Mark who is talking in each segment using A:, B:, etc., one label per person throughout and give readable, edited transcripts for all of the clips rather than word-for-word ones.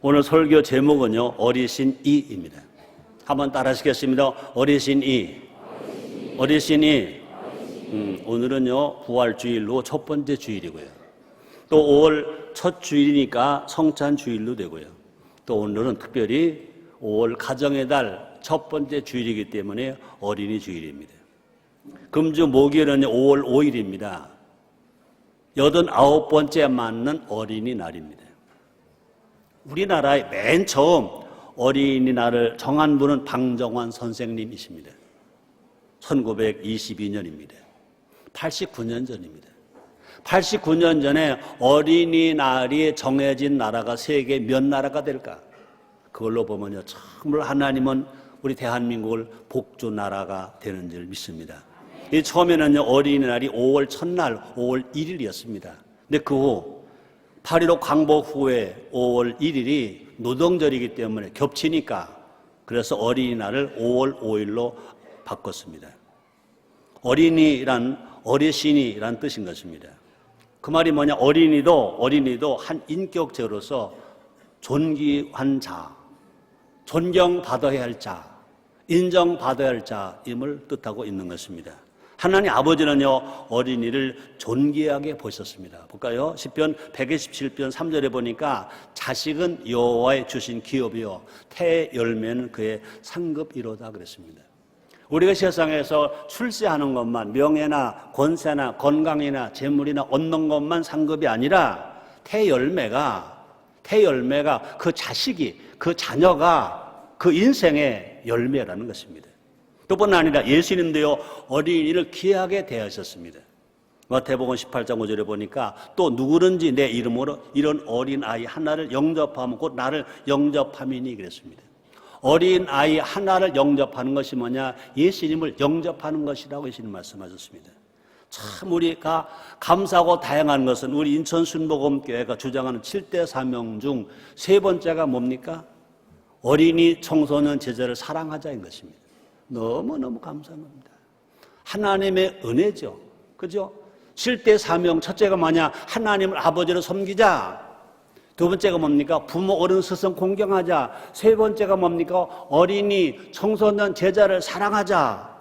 A: 오늘 설교 제목은요, 어리신이입니다. 한번 따라 하시겠습니다. 어리신이. 어리신이. 오늘은요, 부활주일로 첫 번째 주일이고요. 또 5월 첫 주일이니까 성찬 주일로 되고요. 또 오늘은 특별히 5월 가정의 달 첫 번째 주일이기 때문에 어린이 주일입니다. 금주 목요일은 5월 5일입니다. 89번째 맞는 어린이날입니다. 우리나라의 맨 처음 어린이날을 정한 분은 방정환 선생님이십니다. 1922년입니다. 89년 전입니다. 89년 전에 어린이날이 정해진 나라가 세계 몇 나라가 될까? 그걸로 보면요, 정말 하나님은 우리 대한민국을 복주 나라가 되는 줄 믿습니다. 이 처음에는요, 어린이날이 5월 첫날 5월 1일이었습니다. 근데 그 후 8.15 광복 후에 5월 1일이 노동절이기 때문에 겹치니까 그래서 어린이날을 5월 5일로 바꿨습니다. 어린이란 어르신이란 뜻인 것입니다. 그 말이 뭐냐? 어린이도 한 인격체로서 존귀한 자, 존경받아야 할 자, 인정받아야 할 자임을 뜻하고 있는 것입니다. 하나님 아버지는요, 어린이를 존귀하게 보셨습니다. 볼까요? 시편 127편 3절에 보니까 자식은 여호와의 주신 기업이요 태의 열매는 그의 상급이로다 그랬습니다. 우리가 세상에서 출세하는 것만, 명예나 권세나 건강이나 재물이나 얻는 것만 상급이 아니라 태열매가 그 자식이, 그 자녀가 그 인생의 열매라는 것입니다. 그뿐 아니라 예수님도요, 어린이를 귀하게 대하셨습니다. 마태복음 18장 5절에 보니까 또 누구든지 내 이름으로 이런 어린아이 하나를 영접하면 곧 나를 영접함이니 그랬습니다. 어린아이 하나를 영접하는 것이 뭐냐? 예수님을 영접하는 것이라고 예수님 말씀하셨습니다. 참 우리가 감사하고 다양한 것은 우리 인천 순복음교회가 주장하는 7대 사명 중 세 번째가 뭡니까? 어린이, 청소년, 제자를 사랑하자인 것입니다. 너무너무 감사한 겁니다. 하나님의 은혜죠. 그죠? 7대 사명, 첫째가 뭐냐? 하나님을 아버지로 섬기자. 두 번째가 뭡니까? 부모, 어른, 스승 공경하자. 세 번째가 뭡니까? 어린이, 청소년, 제자를 사랑하자.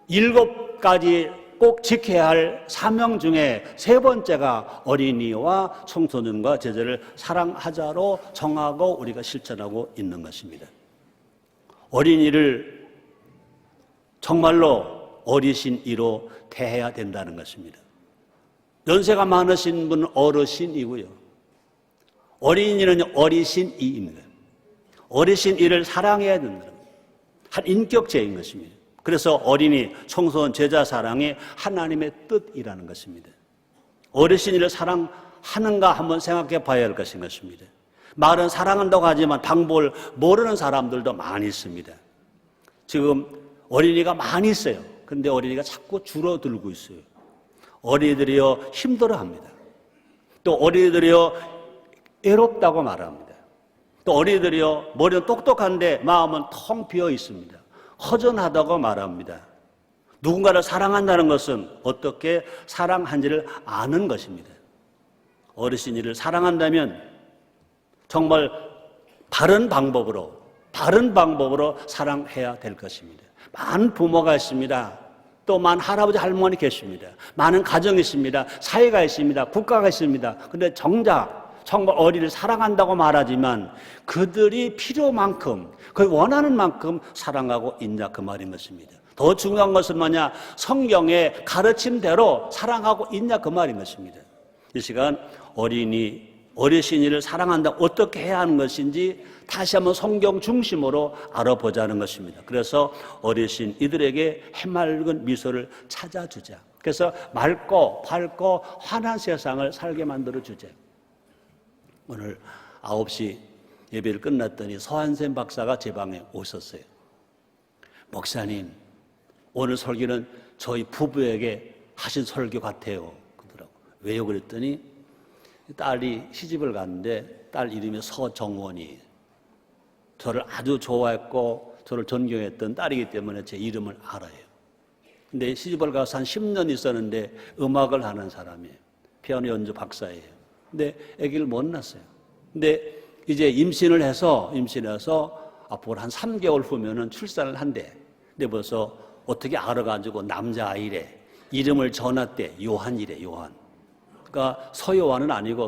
A: 7가지 꼭 지켜야 할 사명 중에 세 번째가 어린이와 청소년과 제자를 사랑하자로 정하고 우리가 실천하고 있는 것입니다. 어린이를 정말로 어리신이로 대해야 된다는 것입니다. 연세가 많으신 분은 어르신이고요. 어린이는 어리신이입니다. 어리신이를 사랑해야 된다는 한 인격체인 것입니다. 그래서 어린이, 청소년, 제자 사랑이 하나님의 뜻이라는 것입니다. 어르신이를 사랑하는가 한번 생각해 봐야 할 것인 것입니다. 말은 사랑한다고 하지만 방법을 모르는 사람들도 많이 있습니다. 지금 어린이가 많이 있어요. 그런데 어린이가 자꾸 줄어들고 있어요. 어린이들이요, 힘들어합니다. 또 어린이들이요, 외롭다고 말합니다. 또 어린이들이요, 머리는 똑똑한데 마음은 텅 비어 있습니다. 허전하다고 말합니다. 누군가를 사랑한다는 것은 어떻게 사랑한지를 아는 것입니다. 어르신이를 사랑한다면 정말 바른 방법으로 사랑해야 될 것입니다. 많은 부모가 있습니다. 또 많은 할아버지, 할머니 계십니다. 많은 가정이 있습니다. 사회가 있습니다. 국가가 있습니다. 그런데 정작 정말 어린이를 사랑한다고 말하지만 그들이 필요만큼, 그 원하는 만큼 사랑하고 있냐 그 말인 것입니다. 더 중요한 것은 뭐냐? 성경의 가르침대로 사랑하고 있냐 그 말인 것입니다. 이 시간 어르신이를 사랑한다 어떻게 해야 하는 것인지 다시 한번 성경 중심으로 알아보자는 것입니다. 그래서 어르신 이들에게 해맑은 미소를 찾아주자. 그래서 맑고 밝고 환한 세상을 살게 만들어주자. 오늘 9시 예배를 끝났더니 서한샘 박사가 제 방에 오셨어요. 목사님, 오늘 설교는 저희 부부에게 하신 설교 같아요. 그러더라고요. 왜요? 그랬더니 딸이 시집을 갔는데 딸 이름이 서정원이에요. 저를 아주 좋아했고 저를 존경했던 딸이기 때문에 제 이름을 알아요. 근데 시집을 가서 한 10년 있었는데 음악을 하는 사람이에요. 피아노 연주 박사예요. 근데 아기를 못 낳았어요. 근데 이제 임신해서 앞으로 한 3개월 후면은 출산을 한대. 근데 벌써 어떻게 알아가지고 남자아이래. 이름을 전했대. 요한이래, 요한. 그러니까 서요한은 아니고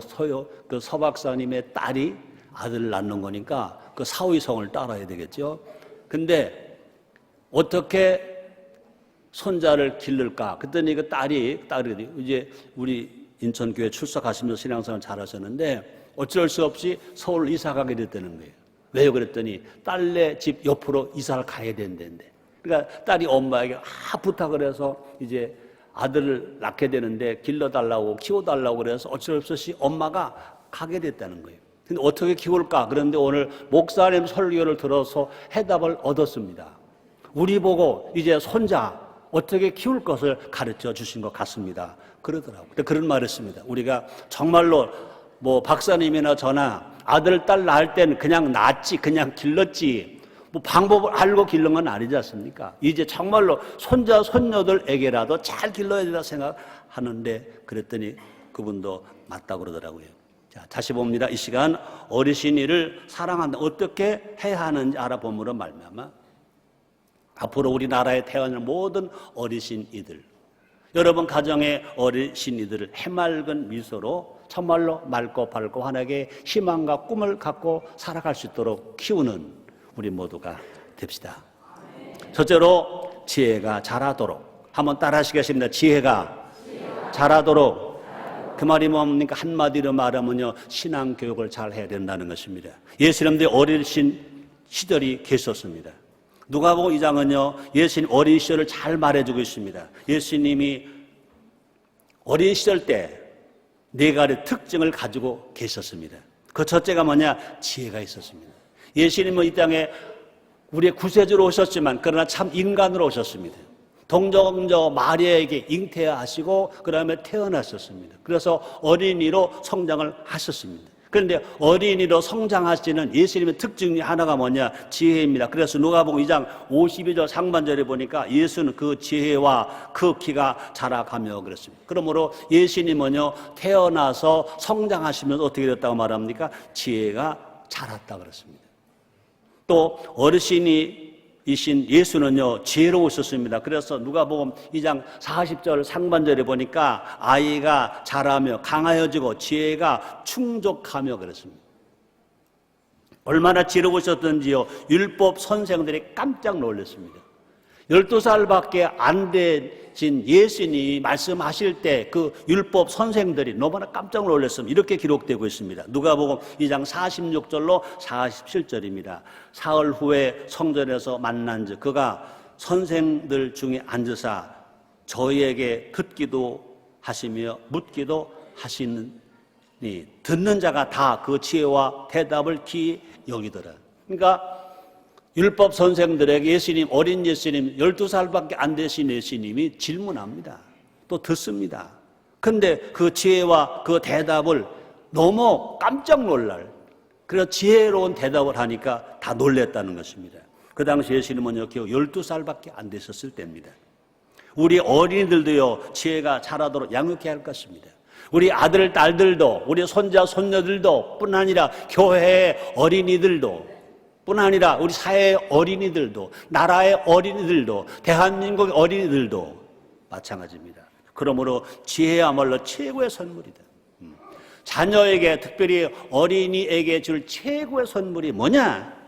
A: 그 서박사님의 딸이 아들을 낳는 거니까 그 사위성을 따라야 되겠죠. 근데 어떻게 손자를 기를까? 그랬더니 그 딸이 이제 우리 인천교회 출석하시면서 신앙생활 잘하셨는데 어쩔 수 없이 서울 이사 가게 됐다는 거예요. 왜요? 그랬더니 딸네 집 옆으로 이사를 가야 된다는데. 그러니까 딸이 엄마에게 부탁을 해서 이제 아들을 낳게 되는데 길러달라고 키워달라고 그래서 어쩔 수 없이 엄마가 가게 됐다는 거예요. 근데 어떻게 키울까? 그런데 오늘 목사님 설교를 들어서 해답을 얻었습니다. 우리 보고 이제 손자 어떻게 키울 것을 가르쳐 주신 것 같습니다. 그러더라고요. 그런 말을 했습니다. 우리가 정말로 뭐 박사님이나 저나 아들, 딸 낳을 때는 그냥 낳았지, 그냥 길렀지, 뭐 방법을 알고 기른 건 아니지 않습니까? 이제 정말로 손자, 손녀들에게라도 잘 길러야 된다 생각하는데 그랬더니 그분도 맞다고 그러더라고요. 자, 다시 봅니다. 이 시간 어르신이를 사랑한다. 어떻게 해야 하는지 알아봄으로 말미암아 앞으로 우리나라에 태어날 모든 어르신이들, 여러분 가정의 어르신이들을 해맑은 미소로 정말로 맑고 밝고 환하게 희망과 꿈을 갖고 살아갈 수 있도록 키우는 우리 모두가 됩시다. 첫째로 지혜가 자라도록. 한번 따라 하시겠습니다. 지혜가 자라도록. 그 말이 뭡니까? 한마디로 말하면요, 신앙교육을 잘 해야 된다는 것입니다. 예수님도 어르신 시절이 계셨습니다. 누가복음 2장은요, 예수님 어린 시절을 잘 말해주고 있습니다. 예수님이 어린 시절 때 네 가지 특징을 가지고 계셨습니다. 그 첫째가 뭐냐? 지혜가 있었습니다. 예수님은 이 땅에 우리의 구세주로 오셨지만 그러나 참 인간으로 오셨습니다. 동정저 마리아에게 잉태하시고 그 다음에 태어나셨습니다. 그래서 어린이로 성장을 하셨습니다. 그런데 어린이로 성장하시는 예수님의 특징 중에 하나가 뭐냐? 지혜입니다. 그래서 누가복음 2장 52절 상반절에 보니까 예수는 그 지혜와 그 키가 자라가며 그랬습니다. 그러므로 예수님은요, 태어나서 성장하시면서 어떻게 됐다고 말합니까? 지혜가 자랐다 그랬습니다. 또 어르신이신 예수는요, 지혜로우셨습니다. 그래서 누가복음 2장 40절 상반절에 보니까 아이가 자라며 강하여지고 지혜가 충족하며 그랬습니다. 얼마나 지혜로우셨던지요, 율법 선생들이 깜짝 놀랐습니다. 12살밖에 안 되신 예수님이 말씀하실 때 그 율법 선생들이 너무나 깜짝 놀랐습니다. 이렇게 기록되고 있습니다. 누가복음 2장 46절로 47절입니다. 사흘 후에 성전에서 만난 즉 그가 선생들 중에 앉으사 저희에게 듣기도 하시며 묻기도 하시니 듣는 자가 다 그 지혜와 대답을 귀히 여기더라. 그러니까 율법 선생들에게 예수님, 어린 예수님, 12살밖에 안 되신 예수님이 질문합니다. 또 듣습니다. 근데 그 지혜와 그 대답을 너무 깜짝 놀랄, 그래서 지혜로운 대답을 하니까 다 놀랬다는 것입니다. 그 당시 예수님은요, 겨우 12살밖에 안 되셨을 때입니다. 우리 어린이들도요, 지혜가 자라도록 양육해야 할 것입니다. 우리 아들, 딸들도, 우리 손자, 손녀들도 뿐 아니라 교회의 어린이들도 뿐 아니라 우리 사회의 어린이들도, 나라의 어린이들도, 대한민국의 어린이들도 마찬가지입니다. 그러므로 지혜야말로 최고의 선물이다. 자녀에게, 특별히 어린이에게 줄 최고의 선물이 뭐냐?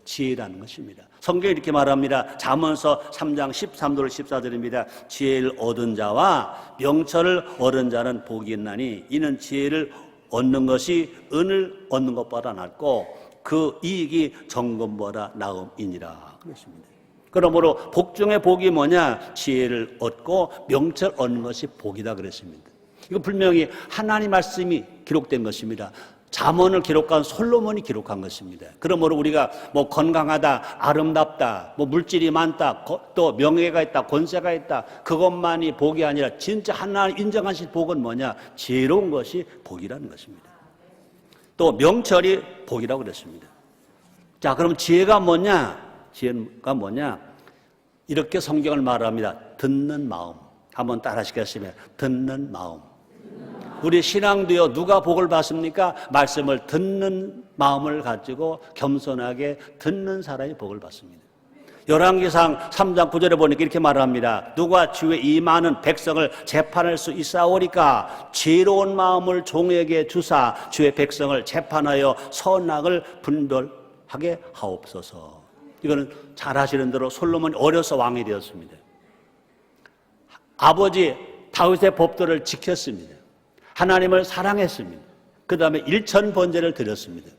A: 지혜라는 것입니다. 성경이 이렇게 말합니다. 잠언서 3장 13절 14절입니다. 지혜를 얻은 자와 명철을 얻은 자는 복이 있나니 이는 지혜를 얻는 것이 은을 얻는 것보다 낫고 그 이익이 정금보다 나음이니라 그렇습니다. 그러므로 복 중에 복이 뭐냐? 지혜를 얻고 명철 얻는 것이 복이다 그랬습니다. 이거 분명히 하나님 말씀이 기록된 것입니다. 잠언을 기록한 솔로몬이 기록한 것입니다. 그러므로 우리가 뭐 건강하다, 아름답다, 뭐 물질이 많다, 또 명예가 있다, 권세가 있다, 그것만이 복이 아니라 진짜 하나님 인정하신 복은 뭐냐? 지혜로운 것이 복이라는 것입니다. 또 명철이 복이라고 그랬습니다. 자, 그럼 지혜가 뭐냐? 지혜가 뭐냐? 이렇게 성경을 말합니다. 듣는 마음. 한번 따라 하시겠습니다. 듣는 마음. 우리 신앙도요, 누가 복을 받습니까? 말씀을 듣는 마음을 가지고 겸손하게 듣는 사람이 복을 받습니다. 열왕기상 3장 9절에 보니까 이렇게 말합니다. 누가 주의 이 많은 백성을 재판할 수 있사오리까? 지혜로운 마음을 종에게 주사 주의 백성을 재판하여 선악을 분별하게 하옵소서. 이거는 잘 아시는 대로 솔로몬이 어려서 왕이 되었습니다. 아버지 다윗의 법도를 지켰습니다. 하나님을 사랑했습니다. 그 다음에 일천번제를 드렸습니다.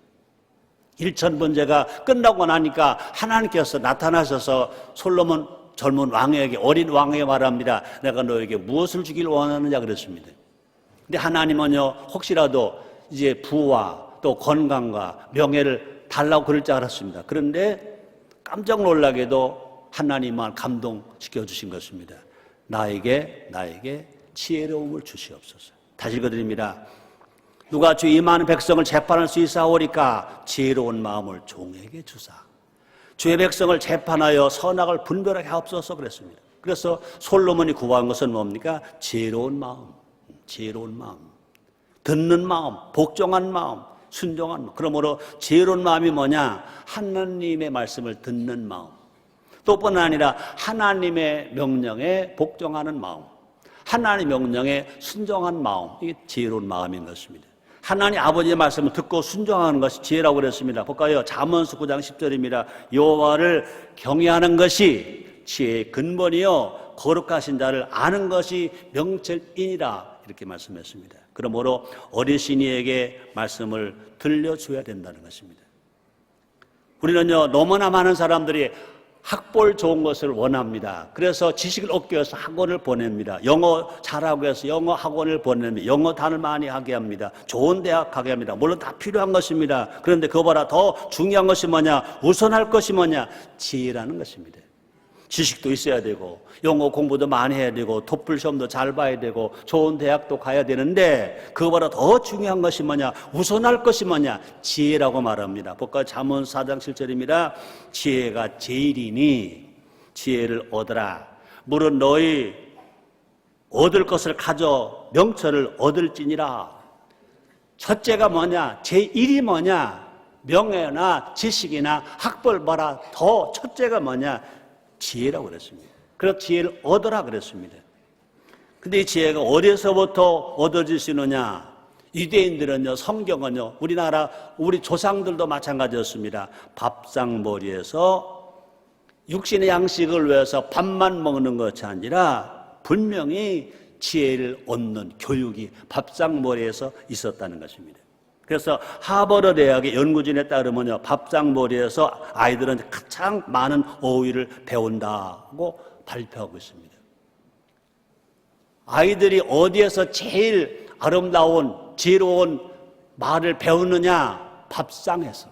A: 일천번제가 끝나고 나니까 하나님께서 나타나셔서 솔로몬 젊은 왕에게, 어린 왕에게 말합니다. 내가 너에게 무엇을 주길 원하느냐 그랬습니다. 근데 하나님은요, 혹시라도 이제 부와 또 건강과 명예를 달라고 그럴 줄 알았습니다. 그런데 깜짝 놀라게도 하나님만 감동시켜 주신 것입니다. 나에게 지혜로움을 주시옵소서. 다시 읽어드립니다. 누가 주 이 많은 백성을 재판할 수 있사오리까? 지혜로운 마음을 종에게 주사 주의 백성을 재판하여 선악을 분별하게 하옵소서 그랬습니다. 그래서 솔로몬이 구한 것은 뭡니까? 지혜로운 마음, 듣는 마음, 복종한 마음, 순종한 마음. 그러므로 지혜로운 마음이 뭐냐? 하나님의 말씀을 듣는 마음, 또 뿐 아니라 하나님의 명령에 복종하는 마음, 하나님의 명령에 순종한 마음, 이게 지혜로운 마음인 것입니다. 하나님 아버지의 말씀을 듣고 순종하는 것이 지혜라고 그랬습니다. 볼까요? 잠언서 9장 10절입니다. 여호와를 경외하는 것이 지혜의 근본이요 거룩하신 자를 아는 것이 명철이니라, 이렇게 말씀했습니다. 그러므로 어르신이에게 말씀을 들려줘야 된다는 것입니다. 우리는요, 너무나 많은 사람들이 학벌 좋은 것을 원합니다. 그래서 지식을 얻기 위해서 학원을 보냅니다. 영어 잘하고 해서 영어 학원을 보냅니다. 영어 단을 많이 하게 합니다. 좋은 대학 가게 합니다. 물론 다 필요한 것입니다. 그런데 그거보다 더 중요한 것이 뭐냐? 우선할 것이 뭐냐? 지혜라는 것입니다. 지식도 있어야 되고 영어 공부도 많이 해야 되고 토플 시험도 잘 봐야 되고 좋은 대학도 가야 되는데 그거보다 더 중요한 것이 뭐냐? 우선할 것이 뭐냐? 지혜라고 말합니다. 볼까요? 잠언 4장 7절입니다. 지혜가 제일이니 지혜를 얻으라. 물은 너희 얻을 것을 가져 명철을 얻을지니라. 첫째가 뭐냐? 제1이 뭐냐? 명예나 지식이나 학벌보다 더 첫째가 뭐냐? 지혜라고 그랬습니다. 그래서 지혜를 얻으라 그랬습니다. 근데 이 지혜가 어디서부터 얻어질 수 있느냐? 유대인들은요, 성경은요, 우리 조상들도 마찬가지였습니다. 밥상머리에서 육신의 양식을 위해서 밥만 먹는 것이 아니라 분명히 지혜를 얻는 교육이 밥상머리에서 있었다는 것입니다. 그래서 하버드 대학의 연구진에 따르면요, 밥상머리에서 아이들은 가장 많은 어휘를 배운다고 발표하고 있습니다. 아이들이 어디에서 제일 아름다운 지혜로운 말을 배우느냐? 밥상에서.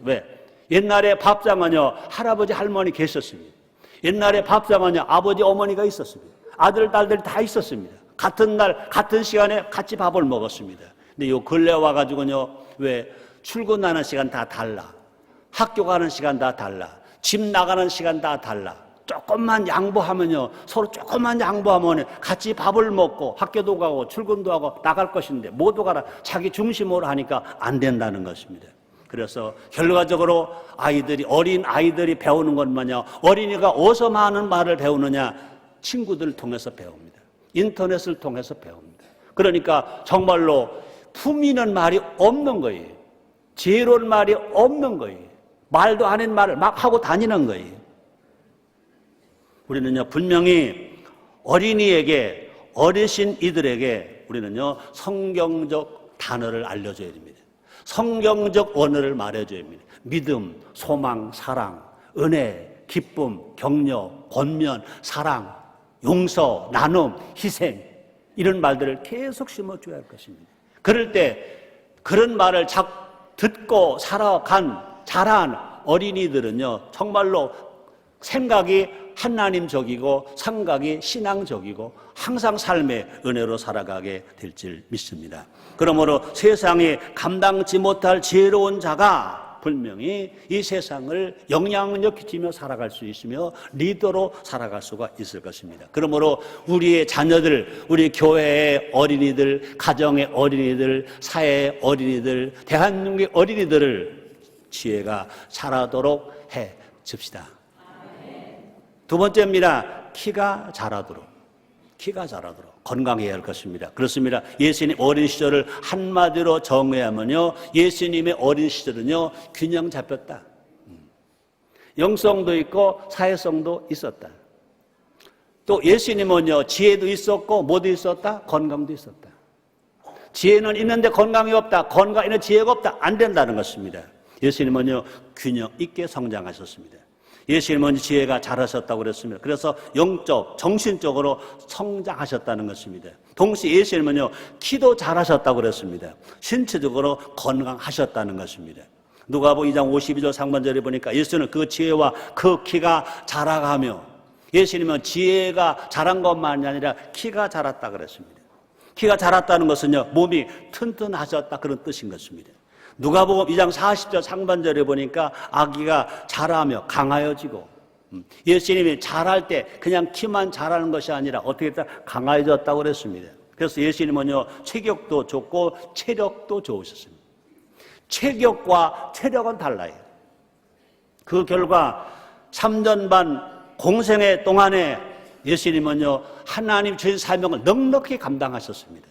A: 왜? 옛날에 밥상은요, 할아버지 할머니 계셨습니다. 옛날에 밥상은요, 아버지 어머니가 있었습니다. 아들 딸들이 다 있었습니다. 같은 날 같은 시간에 같이 밥을 먹었습니다. 근데 요 근래 와가지고요, 왜 출근하는 시간 다 달라, 학교 가는 시간 다 달라, 집 나가는 시간 다 달라. 조금만 양보하면요, 서로 조금만 양보하면 같이 밥을 먹고 학교도 가고 출근도 하고 나갈 것인데 모두가 자기 중심으로 하니까 안 된다는 것입니다. 그래서 결과적으로 어린 아이들이 배우는 건 뭐냐? 어린이가 어디서 많은 말을 배우느냐? 친구들을 통해서 배웁니다. 인터넷을 통해서 배웁니다. 그러니까 정말로 품위 있는 말이 없는 거예요. 지혜로운 말이 없는 거예요. 말도 아닌 말을 막 하고 다니는 거예요. 우리는요, 분명히 어린이에게, 어르신 이들에게 우리는요, 성경적 단어를 알려줘야 됩니다. 성경적 언어를 말해줘야 됩니다. 믿음, 소망, 사랑, 은혜, 기쁨, 격려, 권면, 사랑, 용서, 나눔, 희생, 이런 말들을 계속 심어줘야 할 것입니다. 그럴 때 그런 말을 듣고 자란 어린이들은요, 정말로 생각이 하나님적이고 생각이 신앙적이고 항상 삶의 은혜로 살아가게 될 줄 믿습니다. 그러므로 세상에 감당치 못할 지혜로운 자가 분명히 이 세상을 영향력 끼치며 살아갈 수 있으며 리더로 살아갈 수가 있을 것입니다. 그러므로 우리의 자녀들, 우리 교회의 어린이들, 가정의 어린이들, 사회의 어린이들, 대한민국의 어린이들을 지혜가 자라도록 해 줍시다. 두 번째입니다. 키가 자라도록 건강해야 할 것입니다. 그렇습니다. 예수님 어린 시절을 한마디로 정의하면요, 예수님의 어린 시절은요, 균형 잡혔다. 영성도 있고 사회성도 있었다. 또 예수님은요, 지혜도 있었고 뭐도 있었다? 건강도 있었다. 지혜는 있는데 건강이 없다. 건강 있는 지혜가 없다. 안 된다는 것입니다. 예수님은요, 균형 있게 성장하셨습니다. 예수님은 지혜가 자라셨다고 그랬습니다. 그래서 영적, 정신적으로 성장하셨다는 것입니다. 동시에 예수님은요, 키도 자라셨다고 그랬습니다. 신체적으로 건강하셨다는 것입니다. 누가복음 2장 52절 상반절에 보니까 예수는 그 지혜와 그 키가 자라가며, 예수님은 지혜가 자란 것만이 아니라 키가 자랐다 그랬습니다. 키가 자랐다는 것은요, 몸이 튼튼하셨다 그런 뜻인 것입니다. 누가복음 2장 40절 상반절에 보니까 아기가 자라며 강하여지고, 예수님이 자랄 때 그냥 키만 자라는 것이 아니라 어떻게 했다? 강하여졌다고 그랬습니다. 그래서 예수님은요, 체격도 좋고 체력도 좋으셨습니다. 체격과 체력은 달라요. 그 결과 3년 반 공생애 동안에 예수님은요, 하나님 주신 사명을 넉넉히 감당하셨습니다.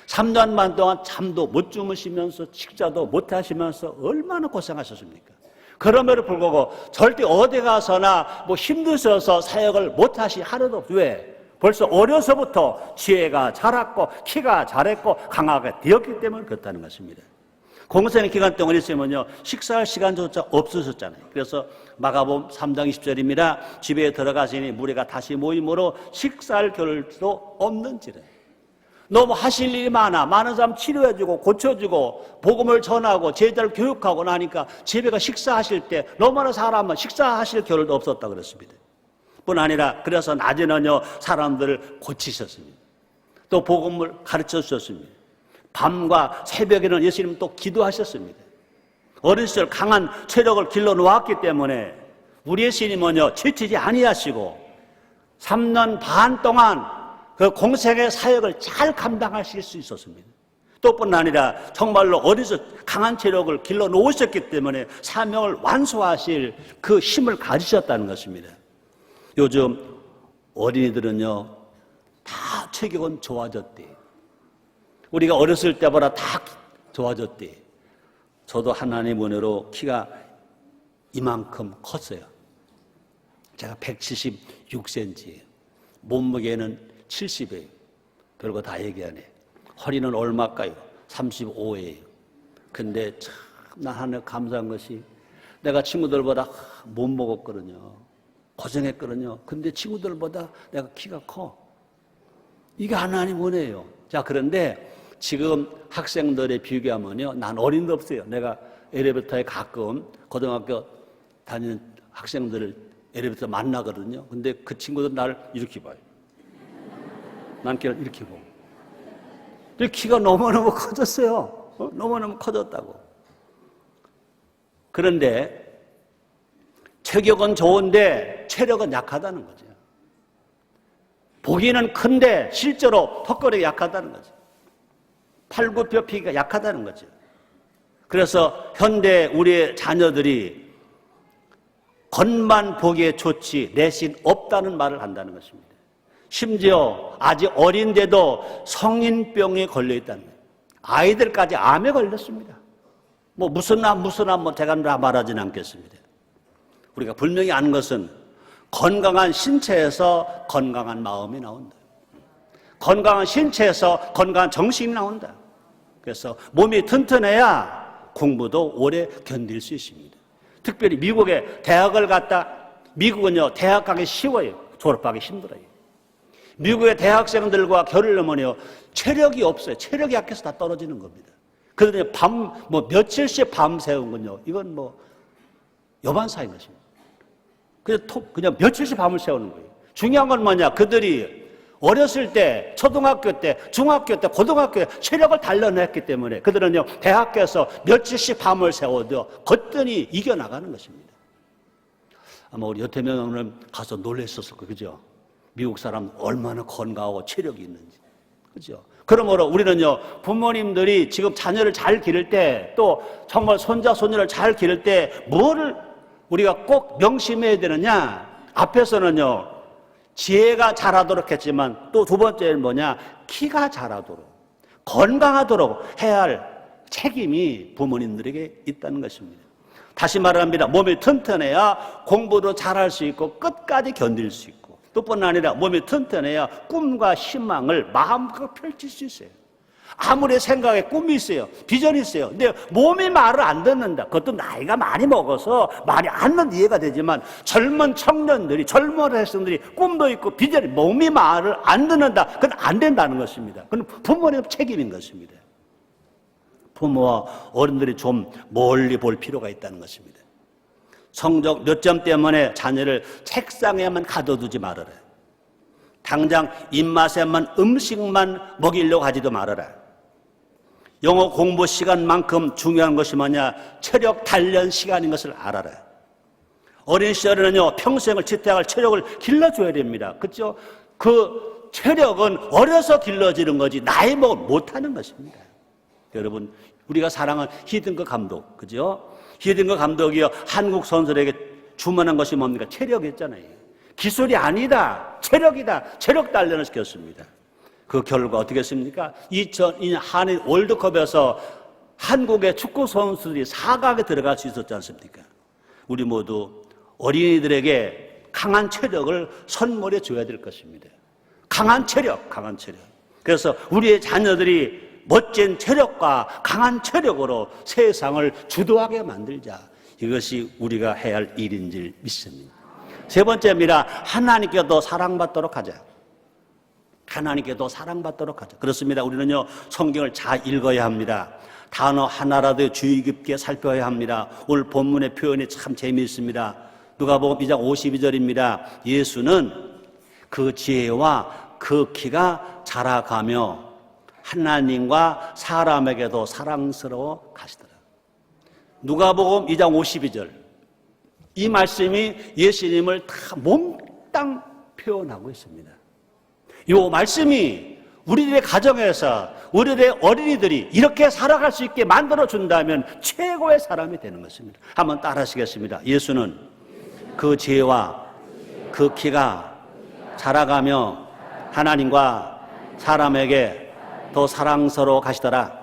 A: 3년 반 동안 잠도 못 주무시면서 식사도 못 하시면서 얼마나 고생하셨습니까? 그럼에도 불구하고 절대 어디 가서나 힘드셔서 사역을 못 하시 하루도 없어요. 왜? 벌써 어려서부터 지혜가 자랐고 키가 자랐고 강하게 되었기 때문에 그렇다는 것입니다. 공생의 기간 동안 있으면요, 식사할 시간조차 없으셨잖아요. 그래서 마가복음 3장 20절입니다. 집에 들어가시니 무리가 다시 모임으로 식사할 겨를도 없는지라. 너무 하실 일이 많은 사람 치료해주고 고쳐주고 복음을 전하고 제자를 교육하고 나니까 집에가 식사하실 때 너무 많은 사람은 식사하실 겨를도 없었다 그랬습니다. 뿐 아니라 그래서 낮에는요, 사람들을 고치셨습니다. 또 복음을 가르쳐 주셨습니다. 밤과 새벽에는 예수님은 또 기도하셨습니다. 어린 시절 강한 체력을 길러 놓았기 때문에 우리 예수님은요, 지치지 아니하시고 3년 반 동안 그 공생의 사역을 잘 감당하실 수 있었습니다. 또뿐 아니라 정말로 어려서 강한 체력을 길러 놓으셨기 때문에 사명을 완수하실 그 힘을 가지셨다는 것입니다. 요즘 어린이들은요, 다 체격은 좋아졌대. 우리가 어렸을 때보다 다 좋아졌대. 저도 하나님 은혜로 키가 이만큼 컸어요. 제가 176cm예요. 몸무게는 70이에요. 별거 다 얘기하네. 허리는 얼마일까요? 35예요. 근데 참 나 하늘 감사한 것이 내가 친구들보다 못 먹었거든요. 고생했거든요. 근데 친구들보다 내가 키가 커. 이게 하나님 은혜예요. 자, 그런데 지금 학생들에 비교하면요, 난 어린도 없어요. 내가 엘리베이터에 가끔 고등학교 다니는 학생들을 엘리베이터 만나거든요. 근데 그 친구들 나를 이렇게 봐요. 난 걔를 이렇게 보고. 키가 너무너무 커졌어요. 너무너무 커졌다고. 그런데 체격은 좋은데 체력은 약하다는 거죠. 보기는 큰데 실제로 턱걸이가 약하다는 거죠. 팔굽혀 펴기가 약하다는 거죠. 그래서 현대 우리의 자녀들이 겉만 보기에 좋지 내신 없다는 말을 한다는 것입니다. 심지어 아직 어린데도 성인병에 걸려 있다는 거예요. 아이들까지 암에 걸렸습니다. 무슨 암 제가 말하지는 않겠습니다. 우리가 분명히 아는 것은 건강한 신체에서 건강한 마음이 나온다. 건강한 신체에서 건강한 정신이 나온다. 그래서 몸이 튼튼해야 공부도 오래 견딜 수 있습니다. 특별히 미국에 대학을 갔다, 미국은요, 대학 가기 쉬워요. 졸업하기 힘들어요. 미국의 대학생들과 겨루려면요, 체력이 없어요. 체력이 약해서 다 떨어지는 겁니다. 그런데 며칠씩 밤 새운 건요, 이건 여반사인 것입니다. 그냥 며칠씩 밤을 새우는 거예요. 중요한 건 뭐냐, 그들이 어렸을 때, 초등학교 때, 중학교 때, 고등학교 때 체력을 단련했기 때문에 그들은요, 대학교에서 며칠씩 밤을 새워도 거뜬히 이겨나가는 것입니다. 아마 우리 여태명은 가서 놀랬었을 거예요. 그죠? 미국 사람 얼마나 건강하고 체력이 있는지. 그죠? 그러므로 우리는요, 부모님들이 지금 자녀를 잘 기를 때, 또 정말 손자, 손녀를 잘 기를 때, 뭐를 우리가 꼭 명심해야 되느냐? 앞에서는요, 지혜가 자라도록 했지만, 또 두 번째는 뭐냐? 키가 자라도록, 건강하도록 해야 할 책임이 부모님들에게 있다는 것입니다. 다시 말합니다. 몸이 튼튼해야 공부도 잘할 수 있고, 끝까지 견딜 수 있고, 또 뿐 아니라 몸이 튼튼해야 꿈과 희망을 마음껏 펼칠 수 있어요. 아무리 생각에 꿈이 있어요, 비전이 있어요. 근데 몸이 말을 안 듣는다. 그것도 나이가 많이 먹어서 말이 안 듣는 이해가 되지만, 젊은 청년들이, 젊은 학생들이 꿈도 있고 비전이, 몸이 말을 안 듣는다. 그건 안 된다는 것입니다. 그건 부모님 책임인 것입니다. 부모와 어른들이 좀 멀리 볼 필요가 있다는 것입니다. 성적 몇 점 때문에 자녀를 책상에만 가둬두지 말아라. 당장 입맛에만 음식만 먹이려고 하지도 말아라. 영어 공부 시간만큼 중요한 것이 뭐냐? 체력 단련 시간인 것을 알아라. 어린 시절에는요, 평생을 지탱할 체력을 길러줘야 됩니다. 그렇죠? 그 체력은 어려서 길러지는 거지 나이 먹으면 못하는 것입니다. 여러분, 우리가 사랑하는 히딩크 감독, 그죠? 히딩크 감독이요, 한국 선수들에게 주문한 것이 뭡니까? 체력이었잖아요. 기술이 아니다, 체력이다. 체력 단련을 시켰습니다. 그 결과 어떻게 했습니까? 2002년 한일 월드컵에서 한국의 축구 선수들이 4강에 들어갈 수 있었지 않습니까? 우리 모두 어린이들에게 강한 체력을 선물해 줘야 될 것입니다. 강한 체력, 강한 체력. 그래서 우리의 자녀들이 멋진 체력과 강한 체력으로 세상을 주도하게 만들자. 이것이 우리가 해야 할 일인 줄 믿습니다. 세 번째입니다. 하나님께 더 사랑받도록 하자. 하나님께 더 사랑받도록 하자. 그렇습니다. 우리는요, 성경을 잘 읽어야 합니다. 단어 하나라도 주의 깊게 살펴야 합니다. 오늘 본문의 표현이 참 재미있습니다. 누가복음 2장 52절입니다. 예수는 그 지혜와 그 키가 자라가며 하나님과 사람에게도 사랑스러워 가시더라. 누가복음 2장 52절. 이 말씀이 예수님을 다 몽땅 표현하고 있습니다. 이 말씀이 우리들의 가정에서 우리들의 어린이들이 이렇게 살아갈 수 있게 만들어준다면 최고의 사람이 되는 것입니다. 한번 따라 하시겠습니다. 예수는 그 지혜와 그 키가 자라가며 하나님과 사람에게 더 사랑스러워 가시더라.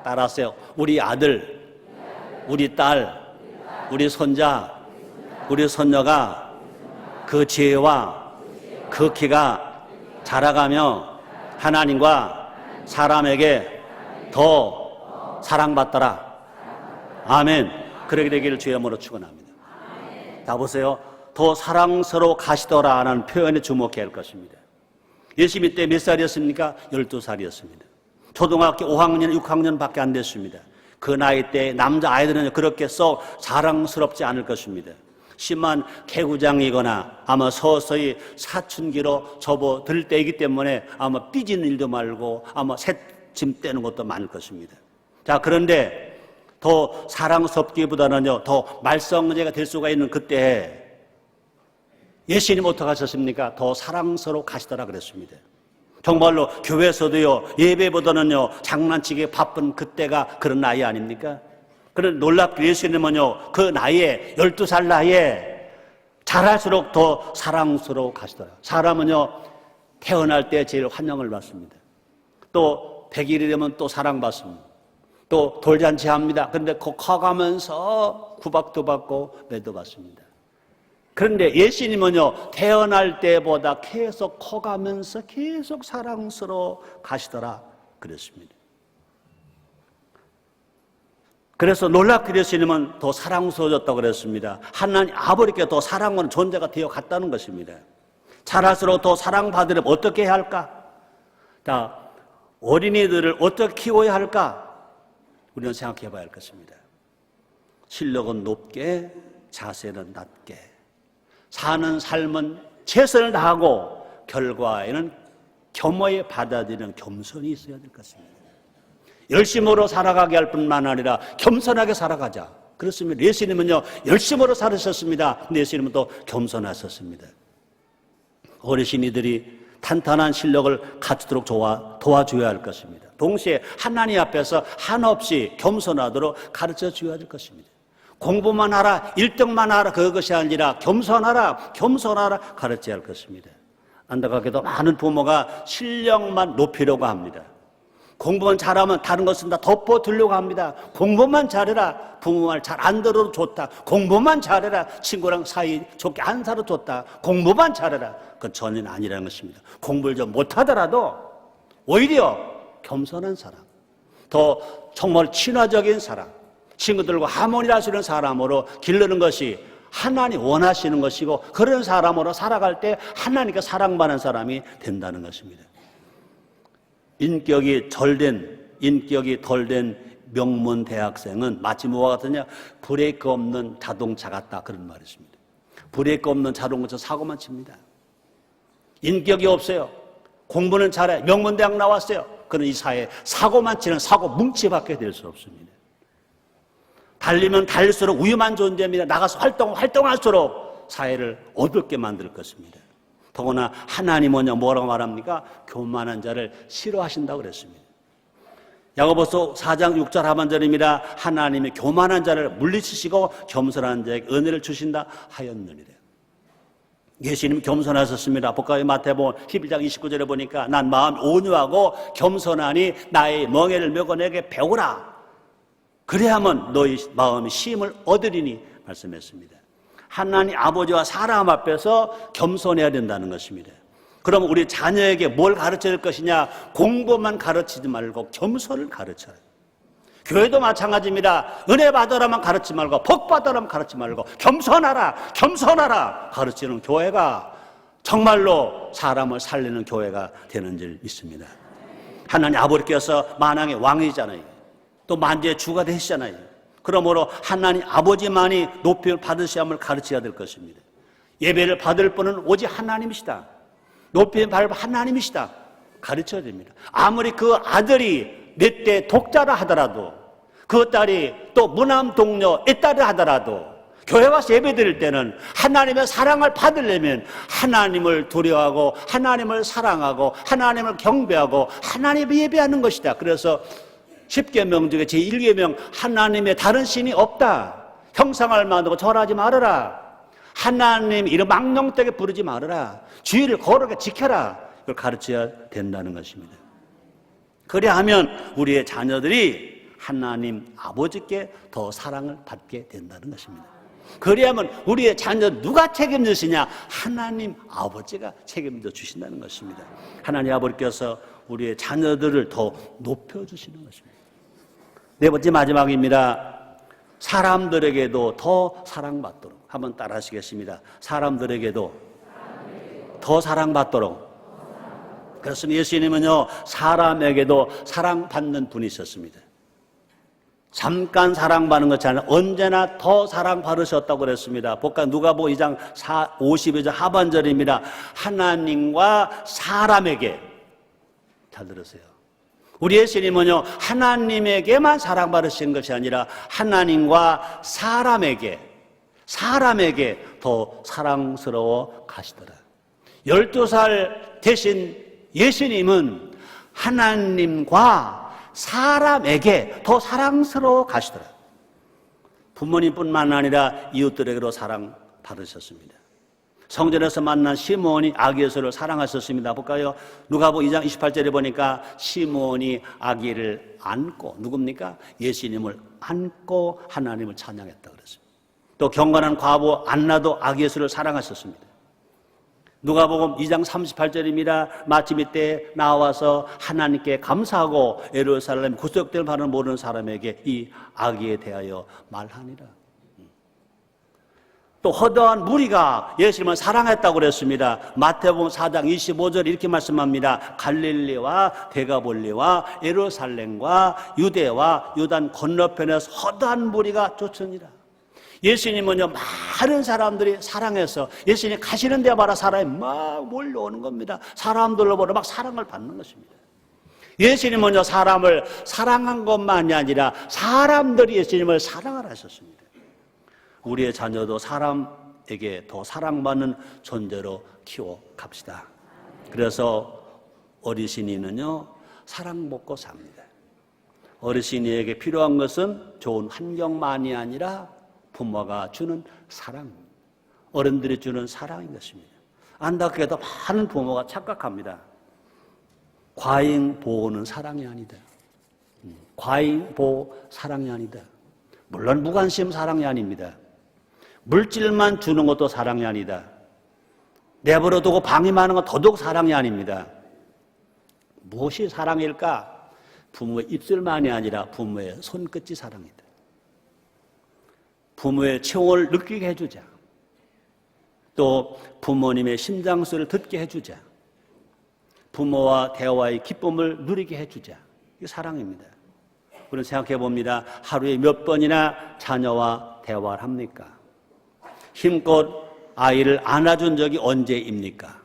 A: 따라하세요. 우리 아들, 우리 딸, 우리 손자, 우리 손녀가 그 지혜와 그 키가 자라가며 하나님과 사람에게 더 사랑받더라. 아멘. 그러게 되기를 주의 이름으로 축원합니다. 자, 보세요. 더 사랑스러워 가시더라 하는 표현에 주목해야 할 것입니다. 예수님 때 몇 살이었습니까? 12살이었습니다. 초등학교 5학년, 6학년밖에 안 됐습니다. 그 나이 때 남자아이들은 그렇게 썩 사랑스럽지 않을 것입니다. 심한 개구장이거나 아마 서서히 사춘기로 접어들 때이기 때문에 아마 삐지는 일도 말고 아마 새침 떼는 것도 많을 것입니다. 자, 그런데 더 사랑스럽기보다는요, 더 말썽제가 될 수가 있는 그때 예수님 어떻게 하셨습니까? 더 사랑스러워 가시더라 그랬습니다. 정말로 교회에서도요, 예배보다는요, 장난치기 바쁜 그때가 그런 나이 아닙니까? 그런 놀랍게 예수님은요, 그 나이에, 12살 나이에 자랄수록 더 사랑스러워 가시더라. 사람은요, 태어날 때 제일 환영을 받습니다. 또 100일이 되면 또 사랑받습니다. 또 돌잔치 합니다. 그런데 커가면서 구박도 받고 매도 받습니다. 그런데 예수님은요, 태어날 때보다 계속 커가면서 계속 사랑스러워 가시더라 그랬습니다. 그래서 놀랍게 예수님은 더 사랑스러워졌다고 그랬습니다. 하나님 아버지께 더 사랑하는 존재가 되어 갔다는 것입니다. 자랄수록 더 사랑받으려면 어떻게 해야 할까? 자, 어린이들을 어떻게 키워야 할까? 우리는 생각해 봐야 할 것입니다. 실력은 높게, 자세는 낮게, 사는 삶은 최선을 다하고 결과에는 겸허히 받아들이는 겸손이 있어야 될 것입니다. 열심으로 살아가게 할 뿐만 아니라 겸손하게 살아가자. 그렇습니다. 예수님은요, 열심으로 살으셨습니다. 근데 예수님은 또 겸손하셨습니다. 어르신이들이 탄탄한 실력을 갖추도록 도와줘야 할 것입니다. 동시에 하나님 앞에서 한없이 겸손하도록 가르쳐 줘야 될 것입니다. 공부만 하라, 1등만 하라, 그것이 아니라 겸손하라, 겸손하라 가르쳐야 할 것입니다. 안타깝게도 많은 부모가 실력만 높이려고 합니다. 공부만 잘하면 다른 것은 다 덮어두려고 합니다. 공부만 잘해라. 부모 말 잘 안 들어도 좋다. 공부만 잘해라. 친구랑 사이 좋게 안 살아도 좋다. 공부만 잘해라. 그건 전혀 아니라는 것입니다. 공부를 좀 못하더라도 오히려 겸손한 사람, 더 정말 친화적인 사람, 친구들과 하모니를 할 수 있는 사람으로 기르는 것이 하나님 원하시는 것이고, 그런 사람으로 살아갈 때 하나님께 사랑받는 사람이 된다는 것입니다. 인격이 덜 된 명문 대학생은 마치 뭐와 같으냐? 브레이크 없는 자동차 같다, 그런 말이 있습니다. 브레이크 없는 자동차 사고만 칩니다. 인격이 없어요. 공부는 잘해. 명문대학 나왔어요. 그런 이 사회에 사고만 치는 사고 뭉치밖에 될 수 없습니다. 달리면 달릴수록 위험한 존재입니다. 나가서 활동할수록 사회를 어둡게 만들 것입니다. 더구나 하나님은요, 뭐라고 말합니까? 교만한 자를 싫어하신다고 그랬습니다. 야고보서 4장 6절 하반절입니다. 하나님이 교만한 자를 물리치시고 겸손한 자에게 은혜를 주신다 하였느니라. 예수님 겸손하셨습니다. 복가의 마태복음 11장 29절에 보니까 난 마음 온유하고 겸손하니 나의 멍에를 메고 내게 배우라. 그래야만 너희 마음이 쉼을 얻으리니 말씀했습니다. 하나님 아버지와 사람 앞에서 겸손해야 된다는 것입니다. 그럼 우리 자녀에게 뭘 가르쳐야 될 것이냐? 공부만 가르치지 말고 겸손을 가르쳐요. 교회도 마찬가지입니다. 은혜 받으라만 가르치지 말고 복 받으라만 가르치지 말고 겸손하라 가르치는 교회가 정말로 사람을 살리는 교회가 되는 줄 믿습니다. 하나님 아버지께서 만왕의 왕이잖아요. 또 만주의 주가 되시잖아요. 그러므로 하나님 아버지만이 높임을 받으셔야 함을 가르쳐야 될 것입니다. 예배를 받을 분은 오직 하나님이시다. 높임을 받을 하나님이시다. 가르쳐야 됩니다. 아무리 그 아들이 내 때 독자라 하더라도, 그 딸이 또 무남 동료 애딸을 하더라도, 교회 와서 예배 드릴 때는 하나님의 사랑을 받으려면 하나님을 두려워하고 하나님을 사랑하고 하나님을 경배하고 하나님을 예배하는 것이다. 그래서 10계명 중에 제1계명, 하나님의 다른 신이 없다. 형상을 만들고 절하지 말아라. 하나님 이름 망령되게 부르지 말아라. 주의를 거룩하게 지켜라. 이걸 가르쳐야 된다는 것입니다. 그래야 하면 우리의 자녀들이 하나님 아버지께 더 사랑을 받게 된다는 것입니다. 그래야만 우리의 자녀 누가 책임지시냐? 하나님 아버지가 책임져 주신다는 것입니다. 하나님 아버지께서 우리의 자녀들을 더 높여주시는 것입니다. 네 번째 마지막입니다. 사람들에게도 더 사랑받도록. 한번 따라 하시겠습니다. 사람들에게도 더 사랑받도록. 그렇습니다. 예수님은요, 사람에게도 사랑받는 분이셨습니다. 잠깐 사랑받는 것이 아니라 언제나 더 사랑받으셨다고 그랬습니다. 복가 누가복음 2장 52절 하반절입니다. 하나님과 사람에게, 잘 들으세요. 우리 예수님은요, 하나님에게만 사랑받으신 것이 아니라 하나님과 사람에게 더 사랑스러워 가시더라. 12살 되신 예수님은 하나님과 사람에게 더 사랑스러워 가시더라. 부모님뿐만 아니라 이웃들에게도 사랑받으셨습니다. 성전에서 만난 시므온이 아기 예수를 사랑하셨습니다. 볼까요? 누가복음 2장 28절에 보니까 시므온이 아기를 안고, 누굽니까? 예수님을 안고 하나님을 찬양했다고 그랬습니다. 또 경건한 과부 안나도 아기 예수를 사랑하셨습니다. 누가복음 2장 38절입니다. 마침 이때 나와서 하나님께 감사하고 예루살렘 구속될 바를 모르는 사람에게 이 아기에 대하여 말하니라. 또 허다한 무리가 예수님을 사랑했다고 그랬습니다. 마태복음 4장 25절 이렇게 말씀합니다. 갈릴리와 데가볼리와 예루살렘과 유대와 요단 건너편에서 허다한 무리가 쫓으니라. 예수님은요, 많은 사람들이 사랑해서 예수님 가시는 데마다 사람이 막 몰려오는 겁니다. 사람들로부터 막 사랑을 받는 것입니다. 예수님은요, 사람을 사랑한 것만이 아니라 사람들이 예수님을 사랑을 하셨습니다. 우리의 자녀도 사람에게 더 사랑받는 존재로 키워갑시다. 그래서 어르신이는요, 사랑 먹고 삽니다. 어르신이에게 필요한 것은 좋은 환경만이 아니라 부모가 주는 사랑, 어른들이 주는 사랑인 것입니다. 안타깝게도 많은 부모가 착각합니다. 과잉 보호는 사랑이 아니다. 과잉 보호 사랑이 아니다. 물론 무관심 사랑이 아닙니다. 물질만 주는 것도 사랑이 아니다. 내버려두고 방임하는 건 더더욱 사랑이 아닙니다. 무엇이 사랑일까? 부모의 입술만이 아니라 부모의 손끝이 사랑이다. 부모의 체온을 느끼게 해주자. 또 부모님의 심장소리를 듣게 해주자. 부모와 대화의 기쁨을 누리게 해주자. 이게 사랑입니다. 우리는 생각해 봅니다. 하루에 몇 번이나 자녀와 대화를 합니까? 힘껏 아이를 안아준 적이 언제입니까?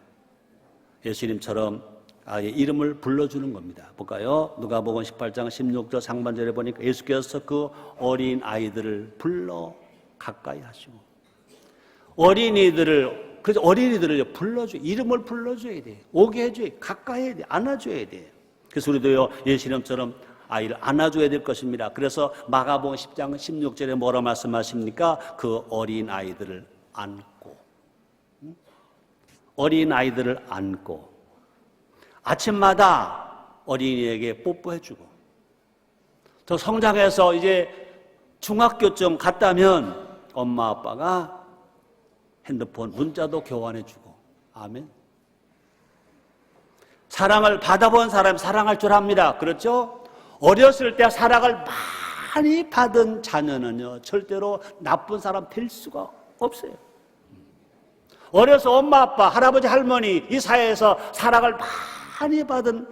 A: 예수님처럼 아이의 이름을 불러주는 겁니다. 볼까요? 누가복음 18장 16절 상반절에 보니까 예수께서 그 어린 아이들을 불러 가까이 하시고, 그래서 어린이들을 불러줘, 이름을 불러줘야 돼. 오게 해줘야 돼. 가까이 해야 돼. 안아줘야 돼. 그래서 우리도요, 예수님처럼 아이를 안아줘야 될 것입니다. 그래서 마가복음 10장 16절에 뭐라 말씀하십니까? 그 어린 아이들을 안고, 어린 아이들을 안고 아침마다 어린이에게 뽀뽀해주고, 더 성장해서 이제 중학교쯤 갔다면 엄마 아빠가 핸드폰 문자도 교환해주고. 아멘. 사랑을 받아본 사람이 사랑할 줄 압니다. 그렇죠? 어렸을 때 사랑을 많이 받은 자녀는요, 절대로 나쁜 사람 될 수가 없어요. 어려서 엄마 아빠 할아버지 할머니 이 사회에서 사랑을 많이 받은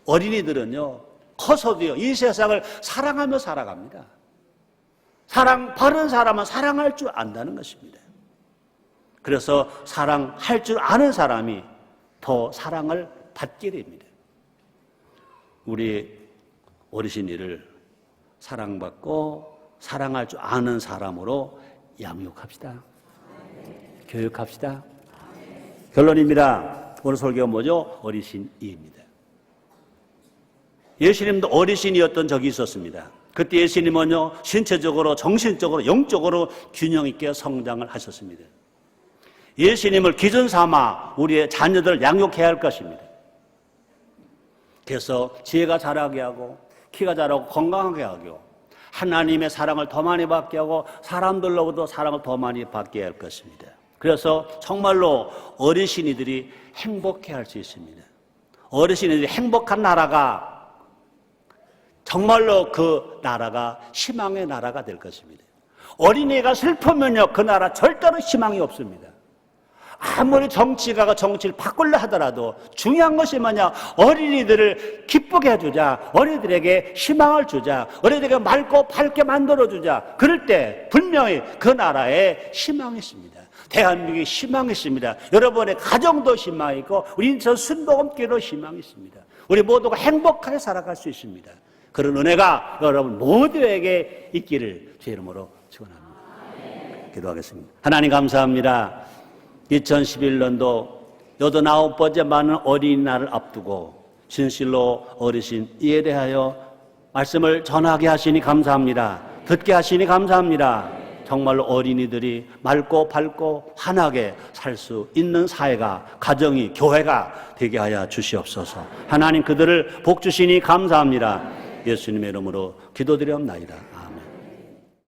A: 어린이들은요, 커서도요, 이 세상을 사랑하며 살아갑니다. 사랑 바른 사람은 사랑할 줄 안다는 것입니다. 그래서 사랑할 줄 아는 사람이 더 사랑을 받게 됩니다. 우리 어르신이를 사랑받고 사랑할 줄 아는 사람으로 양육합시다. 교육합시다. 결론입니다. 오늘 설교가 뭐죠? 어르신이입니다. 예수님도 어르신이었던 적이 있었습니다. 그때 예수님은요, 신체적으로, 정신적으로, 영적으로 균형 있게 성장을 하셨습니다. 예수님을 기준 삼아 우리의 자녀들을 양육해야 할 것입니다. 그래서 지혜가 자라게 하고, 키가 자라고, 건강하게 하고, 하나님의 사랑을 더 많이 받게 하고, 사람들로부터 사랑을 더 많이 받게 할 것입니다. 그래서 정말로 어르신이들이 행복해할 수 있습니다. 어르신이들이 행복한 나라가, 정말로 그 나라가 희망의 나라가 될 것입니다. 어린이가 슬프면요, 그 나라 절대로 희망이 없습니다. 아무리 정치가가 정치를 바꾸려 하더라도 중요한 것이 뭐냐? 어린이들을 기쁘게 해주자. 어린이들에게 희망을 주자. 어린이들에게 맑고 밝게 만들어주자. 그럴 때 분명히 그 나라에 희망이 있습니다. 대한민국에 희망이 있습니다. 여러분의 가정도 희망이 있고, 우리 인천 순복음교회도 희망이 있습니다. 우리 모두가 행복하게 살아갈 수 있습니다. 그런 은혜가 여러분 모두에게 있기를 주의 이름으로 축원합니다. 기도하겠습니다. 하나님 감사합니다. 2011년도 89번째 많은 어린이날을 앞두고 진실로 어르신 이에 대하여 말씀을 전하게 하시니 감사합니다. 듣게 하시니 감사합니다. 정말로 어린이들이 맑고 밝고 환하게 살 수 있는 사회가, 가정이, 교회가 되게 하여 주시옵소서. 하나님 그들을 복 주시니 감사합니다. 예수님의 이름으로 기도드리옵나이다.